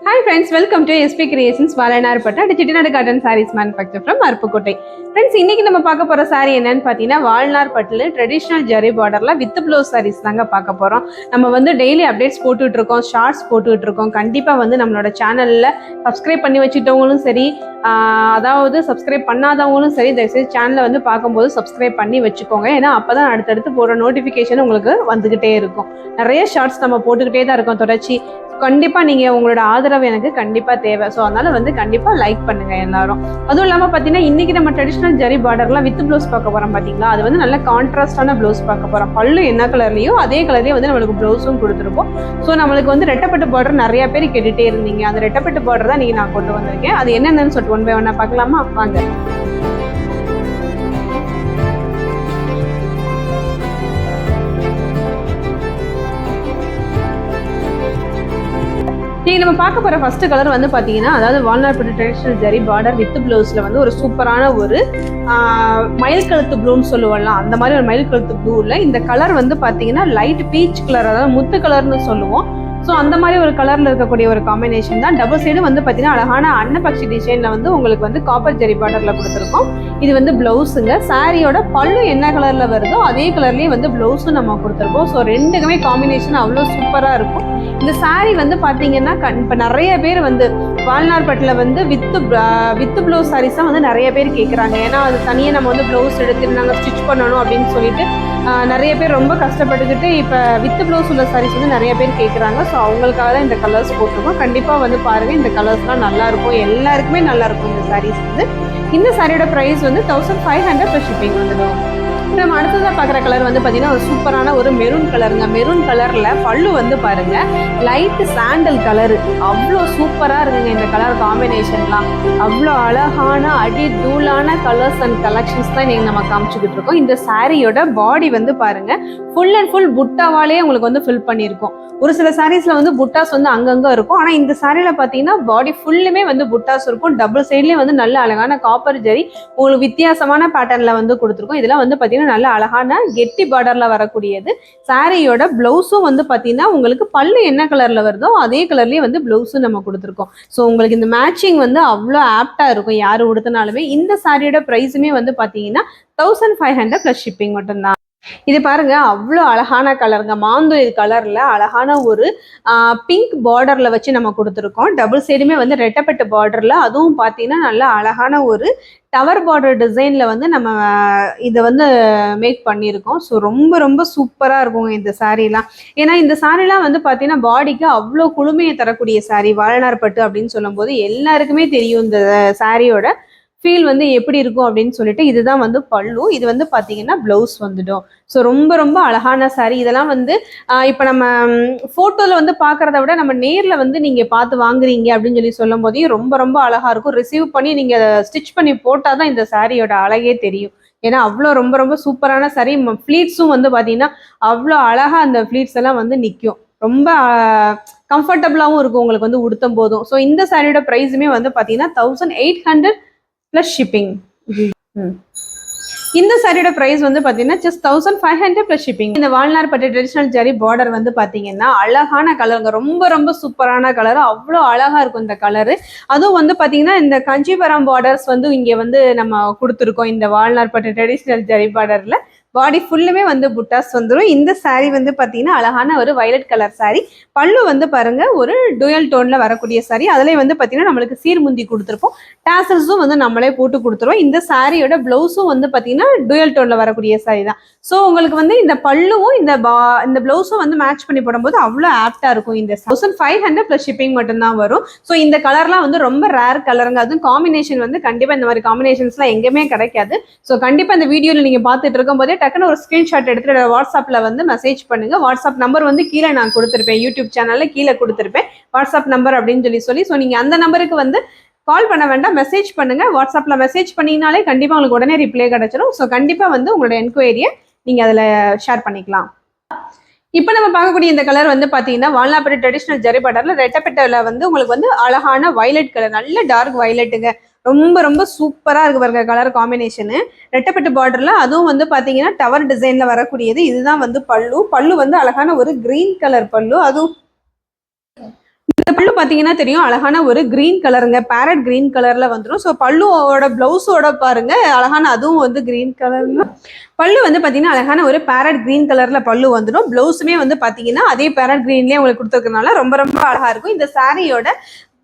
Hi friends, welcome to SP Creations வாலனார்பட்ட digital cotton sarees manufacture from Aruppukottai. Friends, இன்னைக்கு நம்ம பார்க்க போற சாரி என்னன்னு பார்த்தீங்கன்னா வால்னார்பட்டில் ட்ரெடிஷ்னல் ஜரி பார்டர்ல வித் ப்ளவுஸ் சாரீஸ் தாங்க பார்க்க போறோம். நம்ம வந்து டெய்லி அப்டேட்ஸ் போட்டுட்டு இருக்கோம், ஷார்ட்ஸ் போட்டுட்டு இருக்கோம். கண்டிப்பா வந்து நம்மளோட சேனல்ல சப்ஸ்கிரைப் பண்ணி வச்சுட்டவங்களும் சரி, அதாவது சப்ஸ்கிரைப் பண்ணாதவங்களும் சரி, தயவுசெய்து சேனலை வந்து பார்க்கும்போது சப்ஸ்கிரைப் பண்ணி வச்சுக்கோங்க. ஏன்னா அப்பதான் அடுத்தடுத்து போகிற நோட்டிஃபிகேஷன் உங்களுக்கு வந்துகிட்டே இருக்கும். நிறைய ஷார்ட்ஸ் நம்ம போட்டுக்கிட்டே தான் இருக்கோம் தொடர்ச்சி. கண்டிப்பா நீங்க உங்களோட ஆதரவு எனக்கு கண்டிப்பா தேவை. ஸோ அதனால வந்து கண்டிப்பா லைக் பண்ணுங்க எல்லாரும். அதுவும் இல்லாம பாத்தீங்கன்னா இன்னைக்கு நம்ம ட்ரெடிஷனல் ஜரி பார்டர்லாம் வித் ப்ளவுஸ் பார்க்க போறோம் பாத்தீங்களா. அது வந்து நல்ல கான்ட்ராஸ்டான ப்ளவுஸ் பார்க்க போறோம். பல்லு என்ன கலர்லயோ அதே கலர்லயே வந்து நம்மளுக்கு ப்ளவுஸும் கொடுத்துருப்போம். ஸோ நம்மளுக்கு வந்து ரெட்டப்பட்டு பார்டர் நிறைய பேர் கேட்டுட்டே இருந்தீங்க. அந்த ரெட்டப்பட்டு பார்டர் தான் நீங்க நான் கொண்டு வந்திருக்கேன். அது என்னென்னு சொல்லிட்டு ஒன் பை ஒன்னா பார்க்கலாமா? வாங்க. நீங்க நம்ம பார்க்க போற ஃபர்ஸ்ட் கலர் வந்து பாத்தீங்கன்னா, அதாவது வால்னார்பட்டு ட்ரெடிஷனல் ஜரி பார்டர் வித் ப்ளவுஸ்ல வந்து ஒரு சூப்பரான ஒரு மயில் கழுத்து ப்ளூன்னு சொல்லுவோம்ல, அந்த மாதிரி ஒரு மயில் கழுத்து ப்ளூல இந்த கலர் வந்து பாத்தீங்கன்னா லைட் பீச் கலர், அதாவது முத்து கலர்னு சொல்லுவோம். ஸோ அந்த மாதிரி ஒரு கலர்ல இருக்கக்கூடிய ஒரு காம்பினேஷன் தான். டபுள் சைடு வந்து பார்த்தீங்கன்னா அழகான அன்னபக்ஷி டிசைன்ல வந்து உங்களுக்கு வந்து காப்பர் ஜெரி பார்டர்ல கொடுத்துருக்கோம். இது வந்து பிளவுஸுங்க. சாரியோட பல்லு என்ன கலர்ல வருதோ அதே கலர்லயே வந்து பிளவுஸும் நம்ம கொடுத்துருக்கோம். ஸோ ரெண்டுக்குமே காம்பினேஷன் அவ்வளோ சூப்பரா இருக்கும். இந்த சாரி வந்து பார்த்தீங்கன்னா இப்போ நிறைய பேர் வந்து வால்னார்பட்டில் வந்து வித்து ப்ளவுஸ் சாரீஸ் தான் வந்து நிறைய பேர் கேட்குறாங்க. ஏன்னா அது தனியாக நம்ம வந்து ப்ளவுஸ் எடுத்து நாங்கள் ஸ்டிச் பண்ணணும் அப்படின்னு சொல்லிட்டு நிறைய பேர் ரொம்ப கஷ்டப்பட்டுக்கிட்டு இப்போ வித் ப்ளவுஸ் உள்ள சாரீஸ் வந்து நிறைய பேர் கேட்குறாங்க. ஸோ அவங்களுக்காக தான் இந்த கலர்ஸ் போட்டிருக்கோம். கண்டிப்பாக வந்து பாருங்கள், இந்த கலர்ஸ்லாம் நல்லாயிருக்கும், எல்லாருக்குமே நல்லாயிருக்கும் இந்த சாரீஸ் வந்து. இந்த சாரியோட ப்ரைஸ் வந்து 1500 + ஷிப்பிங் வந்துடும். நம்ம அடுத்ததாக பார்க்குற கலர் வந்து பார்த்தீங்கன்னா ஒரு சூப்பரான ஒரு மெரூன் கலருங்க. மெரூன் கலரில் பல்லு வந்து பாருங்க லைட்டு சாண்டல் கலரு, அவ்வளோ சூப்பராக இருக்குங்க. இந்த கலர் காம்பினேஷன்லாம் அவ்வளோ அழகான அடி தூளான கலர்ஸ் அண்ட் கலெக்ஷன்ஸ் தான் நீங்கள் நம்ம காமிச்சுக்கிட்டு இருக்கோம். இந்த சாரியோட பாடி வந்து பாருங்க ஃபுல் அண்ட் ஃபுல் புட்டாவாலே உங்களுக்கு வந்து ஃபில் பண்ணியிருக்கோம். ஒரு சில சாரீஸ்ல வந்து புட்டாஸ் வந்து அங்கங்க இருக்கும். ஆனால் இந்த சாரியில பார்த்தீங்கன்னா பாடி ஃபுல்லுமே வந்து புட்டாஸ் இருக்கும். டபுள் சைட்லேயே வந்து நல்ல அழகான காப்பர் ஜரி உங்களுக்கு வித்தியாசமான பேட்டர்ன்ல வந்து கொடுத்துருக்கோம். இதெல்லாம் வந்து பார்த்தீங்கன்னா நல்ல அழகான கெட்டி பார்டர்ல வரக்கூடியது. சாரியோட பிளவுஸும் வந்து பார்த்தீங்கன்னா உங்களுக்கு பல்லு என்ன கலர்ல வருதோ அதே கலர்லயே வந்து பிளவுஸும் நம்ம கொடுத்துருக்கோம். ஸோ உங்களுக்கு இந்த மேட்சிங் வந்து அவ்வளோ ஆப்டா இருக்கும். யாரு உடுத்தினாலுமே. இந்த சாரியோட ப்ரைஸுமே வந்து பார்த்தீங்கன்னா 1500 + ஷிப்பிங் மட்டும்தான். இது பாருங்க அவ்வளோ அழகான கலருங்க. மாந்தொழில் கலர்ல அழகான ஒரு பிங்க் பார்டர்ல வச்சு நம்ம கொடுத்துருக்கோம். டபுள் சைடுமே வந்து ரெட்டப்பட்டு பார்டர்ல, அதுவும் பார்த்தீங்கன்னா நல்ல அழகான ஒரு டவர் பார்டர் டிசைன்ல வந்து நம்ம இதை வந்து மேக் பண்ணியிருக்கோம். ஸோ ரொம்ப ரொம்ப சூப்பராக இருக்குங்க இந்த சாரீலாம். ஏன்னா இந்த சாரீலாம் வந்து பார்த்தீங்கன்னா பாடிக்கு அவ்வளோ குளுமையை தரக்கூடிய சாரீ. வால்னார்பட்டு அப்படின்னு சொல்லும்போது எல்லாருக்குமே தெரியும் இந்த சாரியோட ஃபீல் வந்து எப்படி இருக்கும் அப்படின்னு சொல்லிட்டு. இதுதான் வந்து பல்லு, இது வந்து பார்த்தீங்கன்னா ப்ளவுஸ் வந்துடும். ஸோ ரொம்ப ரொம்ப அழகான சாரீ. இதெல்லாம் வந்து இப்போ நம்ம ஃபோட்டோவில் வந்து பார்க்குறத விட நம்ம நேரில் வந்து நீங்கள் பார்த்து வாங்குறீங்க அப்படின்னு சொல்லி சொல்லும் போதே ரொம்ப ரொம்ப அழகாக இருக்கும். ரிசீவ் பண்ணி நீங்கள் ஸ்டிச் பண்ணி போட்டால் தான் இந்த சாரியோட அழகே தெரியும். ஏன்னா அவ்வளோ ரொம்ப ரொம்ப சூப்பரான சாரீ. ஃப்ளீட்ஸும் வந்து பார்த்தீங்கன்னா அவ்வளோ அழகாக அந்த ஃப்ளீட்ஸ் எல்லாம் வந்து நிற்கும். ரொம்ப கம்ஃபர்டபுளாகவும் இருக்கும் உங்களுக்கு வந்து உடுத்தும் போதும். ஸோ இந்த சாரியோட ப்ரைஸுமே வந்து பார்த்தீங்கன்னா 1800 + ஷிப்பிங். இந்த சாரியோட பிரைஸ் வந்து பாத்தீங்கன்னா ஜஸ்ட் 1500 + ஷிப்பிங். இந்த வால்னார்பட்டு ட்ரெடிஷனல் ஜரி பார்டர் வந்து பாத்தீங்கன்னா அழகான கலருங்க. ரொம்ப ரொம்ப சூப்பரான கலர், அவ்வளோ அழகா இருக்கும் இந்த கலரு. அதுவும் வந்து பாத்தீங்கன்னா இந்த கஞ்சிபரம் பார்டர்ஸ் வந்து இங்க வந்து நம்ம கொடுத்துருக்கோம். இந்த வால்னார்பட்டு ட்ரெடிஷனல் ஜரி பார்டர்ல பாடி ஃபுல்லுமே வந்து புட்டாஸ் வந்துடும். இந்த சாரீ வந்து பார்த்தீங்கன்னா அழகான ஒரு வயலட் கலர் சாரீ. பல்லு வந்து பாருங்க ஒரு டூயல் டோன்ல வரக்கூடிய சாரீ. அதுலேயே வந்து பார்த்தீங்கன்னா நம்மளுக்கு சீர்முந்தி கொடுத்துருப்போம். டாசல்ஸும் வந்து நம்மளே போட்டு கொடுத்துருவோம். இந்த சாரியோட பிளவுஸும் வந்து பார்த்தீங்கன்னா டூயல் டோன்ல வரக்கூடிய சாரீ தான். ஸோ உங்களுக்கு வந்து இந்த பல்லுவும் இந்த பிளவுஸும் வந்து மேட்ச் பண்ணி போடும்போது அவ்வளோ ஆப்டா இருக்கும். இந்த 1500 + ஷிப்பிங் மட்டும்தான் வரும். ஸோ இந்த கலர்லாம் வந்து ரொம்ப ரேர் கலருங்க. அதுவும் காம்பினேஷன் வந்து கண்டிப்பாக இந்த மாதிரி காம்பினேஷன்ஸ்லாம் எங்கேயுமே கிடைக்காது. ஸோ கண்டிப்பாக இந்த வீடியோவில் நீங்கள் பார்த்துட்டு இருக்கும் போதே டக்குன்னு ஒரு ஸ்கிரீன்ஷாட் எடுத்துட்டு வாட்ஸ்அப்ல வந்து மெசேஜ் பண்ணுங்க. வாட்ஸ்அப் நம்பர் வந்து கீழே நான் கொடுத்துருப்பேன், யூடியூப் சேனல்ல கீழே கொடுத்துருப்பேன் வாட்ஸ்அப் நம்பர் அப்படின்னு சொல்லி. ஸோ நீங்க அந்த நம்பருக்கு வந்து கால் பண்ண வேண்டாம், மெசேஜ் பண்ணுங்க. வாட்ஸ்அப்ல மெசேஜ் பண்ணீங்கனாலே கண்டிப்பா உங்களுக்கு உடனே ரிப்ளை கிடைச்சிடும். ஸோ கண்டிப்பா வந்து உங்களோட என்கொயரியை நீங்க அதில் ஷேர் பண்ணிக்கலாம். இப்போ நம்ம பார்க்கக்கூடிய இந்த கலர் வந்து பார்த்தீங்கன்னா வால்னார்பட்டு ட்ரெடிஷனல் ஜரி பார்டர்ல ரெட்டப்பட்டில் வந்து உங்களுக்கு வந்து அழகான வயலட் கலர், நல்ல டார்க் வயலட்டுங்க. ரொம்ப ரொம்ப சூப்பராக இருக்கு பாருங்க கலர் காம்பினேஷனு. ரெட்டப்பட்டு பார்டர்ல, அதுவும் வந்து பார்த்தீங்கன்னா டவர் டிசைன்ல வரக்கூடியது. இதுதான் வந்து பல்லு. பல்லு வந்து அழகான ஒரு கிரீன் கலர் பல்லு. அதுவும் பல்லு பாத்தீங்கன்னா தெரியும், அழகான ஒரு கிரீன் கலருங்க, பேரட் கிரீன் கலர்ல வந்துடும். ஸோ பல்லுவோட பிளவுஸோட பாருங்க அழகான அதுவும் வந்து கிரீன் கலர்ல. பல்லு வந்து பாத்தீங்கன்னா அழகான ஒரு பேரட் கிரீன் கலர்ல பல்லு வந்துடும். பிளவுஸுமே வந்து பாத்தீங்கன்னா அதே பேரட் கிரீன்லயே உங்களுக்கு கொடுத்துருக்கனால ரொம்ப ரொம்ப அழகா இருக்கும். இந்த சாரியோட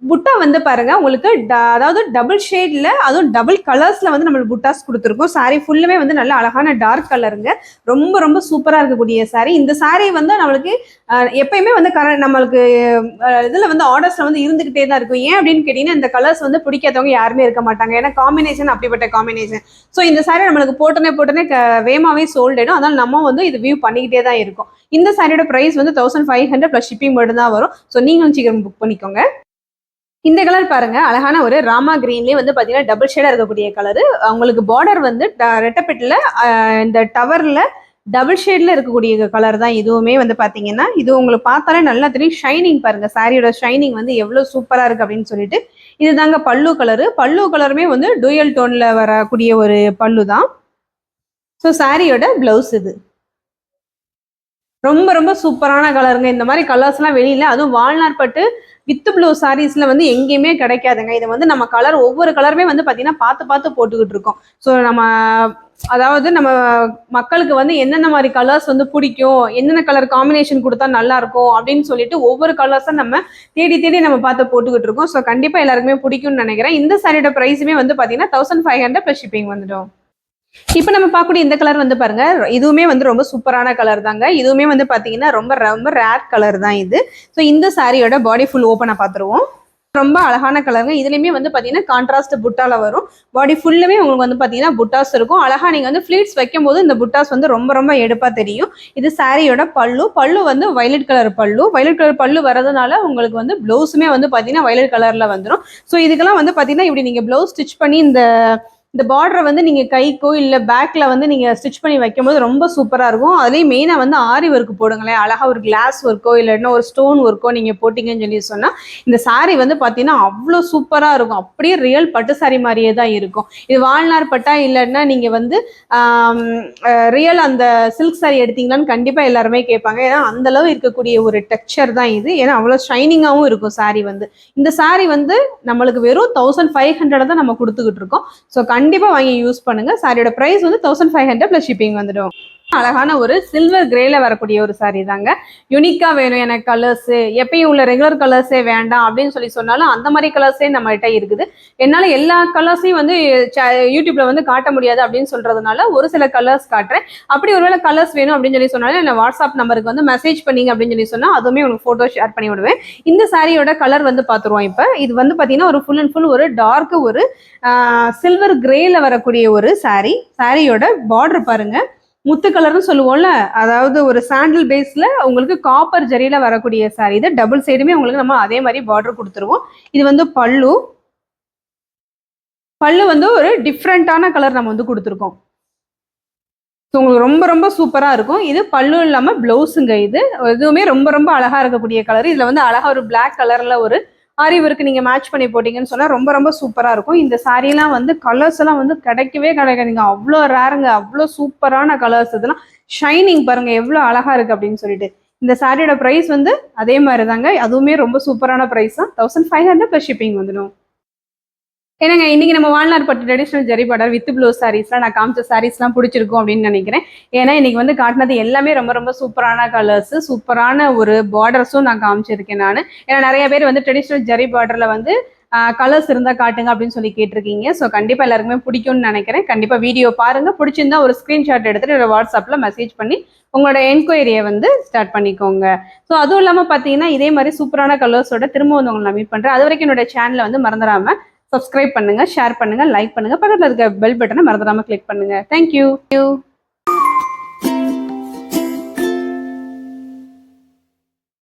புட்டா வந்து பாருங்க உங்களுக்கு அதாவது டபுள் ஷேட்ல அதுவும் டபுள் கலர்ஸ்ல வந்து நம்மளுக்கு புட்டாஸ் கொடுத்துருக்கோம். சாரி ஃபுல்லுமே வந்து நல்ல அழகான டார்க் கலருங்க. ரொம்ப ரொம்ப சூப்பரா இருக்கக்கூடிய சாரி. இந்த சாரி வந்து நம்மளுக்கு எப்பயுமே வந்து நம்மளுக்கு இதுல வந்து ஆர்டர்ஸ்ல வந்து இருந்துகிட்டே தான் இருக்கும். ஏன் அப்படின்னு கேட்டீங்கன்னா இந்த கலர்ஸ் வந்து பிடிக்காதவங்க யாருமே இருக்க மாட்டாங்க. ஏன்னா காம்பினேஷன் அப்படிப்பட்ட காம்பினேஷன். ஸோ இந்த சாரி நம்மளுக்கு போட்டனே வேகமாவே சோல்ட் ஆயிடும். அதனால நம்ம வந்து இது வியூ பண்ணிக்கிட்டே தான் இருக்கும். இந்த சாரியோட பிரைஸ் வந்து 1500 பிளஸ் ஷிப்பிங் மட்டும் தான் வரும். ஸோ நீங்களும் சீக்கிரம் புக் பண்ணிக்கோங்க. இந்த கலர் பாருங்க அழகான ஒரு ராமா கிரீன்லயே வந்து பாத்தீங்கன்னா டபுள் ஷேடா இருக்கக்கூடிய கலரு. உங்களுக்கு பார்டர் வந்து ரெட்டப்பெட்டில் இந்த டவர்ல டபுள் ஷேட்ல இருக்கக்கூடிய கலர் தான் இதுவுமே வந்து பாத்தீங்கன்னா. இது உங்களுக்கு பார்த்தாலே நல்லா தெரியும். ஷைனிங் பாருங்க, சாரியோட ஷைனிங் வந்து எவ்வளவு சூப்பரா இருக்கு அப்படின்னு சொல்லிட்டு. இதுதாங்க பல்லு கலரு. பல்லு கலருமே வந்து டூயல் டோன்ல வரக்கூடிய ஒரு பல்லு தான். ஸோ சாரியோட பிளவுஸ் இது ரொம்ப ரொம்ப சூப்பரான கலருங்க. இந்த மாதிரி கலர்ஸ் எல்லாம் வெளியில அதுவும் வால்நாட் பட்டு வித் ப்ளூ சாரீஸ்ல வந்து எங்கேயுமே கிடைக்காதுங்க. இதை வந்து நம்ம கலர் ஒவ்வொரு கலருமே வந்து பாத்தீங்கன்னா பார்த்து போட்டுக்கிட்டு இருக்கோம். ஸோ நம்ம அதாவது நம்ம மக்களுக்கு வந்து என்னென்ன மாதிரி கலர்ஸ் வந்து பிடிக்கும், என்னென்ன கலர் காம்பினேஷன் கொடுத்தா நல்லா இருக்கும் அப்படின்னு சொல்லிட்டு ஒவ்வொரு கலர்ஸும் நம்ம தேடி நம்ம பார்த்து போட்டுக்கிட்டு இருக்கோம். ஸோ கண்டிப்பா எல்லாருக்குமே பிடிக்கும்னு நினைக்கிறேன். இந்த சாரியோட பிரைஸுமே வந்து பாத்தீங்கன்னா 1500 பிளஸ் ஷிப்பிங் வந்துடும். இப்ப நம்ம பார்க்கக்கூடிய இந்த கலர் வந்து பாருங்க, இதுவுமே வந்து ரொம்ப சூப்பரான கலர் தாங்க. இதுவுமே வந்து பாத்தீங்கன்னா ரொம்ப ரொம்ப ரேர் கலர் தான் இது. ஸோ இந்த சாரியோட பாடி ஃபுல் ஓப்பனா பார்த்துருவோம். ரொம்ப அழகான கலருங்க. இதுலயுமே வந்து பாத்தீங்கன்னா கான்ட்ராஸ்ட் புட்டால வரும். பாடி ஃபுல்லுமே உங்களுக்கு வந்து பாத்தீங்கன்னா புட்டாஸ் இருக்கும். அழகா நீங்க வந்து ஃபிளீட்ஸ் வைக்கும் போது இந்த புட்டாஸ் வந்து ரொம்ப ரொம்ப எடுப்பா தெரியும். இது சாரியோட பல்லு வந்து வயலட் கலர் பல்லு வரதுனால உங்களுக்கு வந்து பிளவுஸுமே வந்து பாத்தீங்கன்னா வயலட் கலர்ல வந்துடும். ஸோ இதுக்கெல்லாம் வந்து பாத்தீங்கன்னா இப்படி நீங்க பிளவுஸ் ஸ்டிச் பண்ணி இந்த பார்டரை வந்து நீங்க கைக்கோ இல்ல பேக்ல வந்து நீங்க ஸ்டிச் பண்ணி வைக்கும்போது ரொம்ப சூப்பரா இருக்கும். அதுலயும் மெயினா வந்து ஆரி ஒர்க் போடுங்களேன். அழகா ஒரு கிளாஸ் ஒர்க்கோ இல்லைன்னா ஒரு ஸ்டோன் ஒர்க்கோ நீங்க போட்டீங்கன்னு சொல்லி சொன்னா இந்த சாரி வந்து பாத்தீங்கன்னா அவ்வளோ சூப்பரா இருக்கும். அப்படியே ரியல் பட்டு சாரி மாதிரியே தான் இருக்கும். இது வாழ்நாள் பட்டா இல்லைன்னா நீங்க வந்து ரியல் அந்த சில்க் சாரி எடுத்தீங்களான்னு கண்டிப்பா எல்லாருமே கேட்பாங்க. ஏன்னா அந்த அளவு இருக்கக்கூடிய ஒரு டெக்ஸ்சர் தான் இது. ஏன்னா அவ்வளோ ஷைனிங்காகவும் இருக்கும் சாரி வந்து. இந்த சாரி வந்து நம்மளுக்கு வெறும் 1500 தான் நம்ம கொடுத்துக்கிட்டு இருக்கோம். ஸோ கண்டிப்பா வாங்கி யூஸ் பண்ணுங்க. சாரியோட பிரைஸ் வந்து 1500 பிளஸ் ஷிப்பிங் வந்துடும். அழகான ஒரு சில்வர் கிரேல வரக்கூடிய ஒரு சாரி தாங்க. யூனிக்கா வேணும் எனக்கு கலர்ஸ், எப்பயும் உள்ள ரெகுலர் கலர்ஸே வேண்டாம் அப்படின்னு சொல்லி சொன்னாலும் அந்த மாதிரி கலர்ஸே நம்மகிட்ட இருக்குது. என்னால எல்லா கலர்ஸையும் வந்து யூடியூப்ல வந்து காட்ட முடியாது அப்படின்னு சொல்றதுனால ஒரு சில கலர்ஸ் காட்டுறேன். அப்படி ஒருவேளை கலர்ஸ் வேணும் அப்படின்னு சொல்லி சொன்னாலும் என்ன வாட்ஸ்அப் நம்பருக்கு வந்து மெசேஜ் பண்ணீங்க அப்படின்னு சொல்லி சொன்னா அதுவுமே உங்களுக்கு போட்டோ ஷேர் பண்ணி விடுவேன். இந்த சாரியோட கலர் வந்து பாத்துருவோம். இப்ப இது வந்து பாத்தீங்கன்னா ஒரு ஃபுல் அண்ட் ஃபுல் ஒரு டார்க் ஒரு சில்வர் கிரேல வரக்கூடிய ஒரு சாரியோட பார்டர் பாருங்க, முத்து கலர்னு சொல்லுவோம்ல, அதாவது ஒரு சாண்டில் பேஸ்ல உங்களுக்கு காப்பர் ஜரியில வரக்கூடிய சாரி. இது டபுள் சைடுமே உங்களுக்கு நம்ம அதே மாதிரி பார்டர் கொடுத்துருவோம். இது வந்து பல்லு வந்து ஒரு டிஃப்ரெண்டான கலர் நம்ம வந்து கொடுத்துருக்கோம். உங்களுக்கு ரொம்ப ரொம்ப சூப்பரா இருக்கும். இது பல்லு இல்லாம பிளவுஸுங்க. இதுவுமே ரொம்ப ரொம்ப அழகா இருக்கக்கூடிய கலர். இதுல வந்து அழகா ஒரு பிளாக் கலர்ல ஒரு ஆரி ஒர்க்கு நீங்க மேட்ச் பண்ணி போட்டீங்கன்னு சொன்னா ரொம்ப ரொம்ப சூப்பரா இருக்கும். இந்த சாரீலாம் வந்து கலர்ஸ் எல்லாம் வந்து கிடைக்கவே கிடைக்காதுங்க. அவ்வளோ ரேருங்க, அவ்வளோ சூப்பரான கலர்ஸ். இதெல்லாம் ஷைனிங் பாருங்க எவ்வளோ அழகா இருக்கு அப்படின்னு சொல்லிட்டு. இந்த சாரியோட பிரைஸ் வந்து அதே மாதிரி தாங்க. அதுவுமே ரொம்ப சூப்பரான பிரைஸ் தான். 1500 பிளஸ் ஷிப்பிங் வந்துடும். ஏன்னாங்க இன்னைக்கு நம்ம வாழ்நாள் பட்டு traditional zari border with blouse சாரீஸ்லாம் நான் காமிச்ச சாரீஸ்லாம் பிடிச்சிருக்கும் அப்படின்னு நினைக்கிறேன். ஏன்னா இன்னைக்கு வந்து காட்டினது எல்லாமே ரொம்ப ரொம்ப சூப்பரான கலர்ஸ், சூப்பரான ஒரு பார்டர்ஸும் நான் காமிச்சிருக்கேன் நான். ஏன்னா நிறைய பேர் வந்து ட்ரெடிஷனல் ஜரி பார்டர்ல வந்து கலர்ஸ் இருந்தா காட்டுங்க அப்படின்னு சொல்லி கேட்டிருக்கீங்க. ஸோ கண்டிப்பா எல்லாருக்குமே பிடிக்கும்னு நினைக்கிறேன். கண்டிப்பா வீடியோ பாருங்க, பிடிச்சிருந்தா ஒரு ஸ்கிரீன்ஷாட் எடுத்துட்டு வாட்ஸ்அப்ல மெசேஜ் பண்ணி உங்களோட என்கொயரியை வந்து ஸ்டார்ட் பண்ணிக்கோங்க. ஸோ அதுவும் இல்லாமல் பார்த்தீங்கன்னா இதே மாதிரி சூப்பரான கலர்ஸோட திரும்ப வந்து உங்களை நான் மீட் பண்றேன். அது வரைக்கும் என்னோட சேனலை வந்து மறந்துடாம சப்ஸ்கிரைப் பண்ணுங்க, ஷேர் பண்ணுங்க, லைக் பண்ணுங்க, பக்கத்தில் இருக்க பெல் பட்டனை மறந்துடாம கிளிக் பண்ணுங்க. தேங்க்யூ.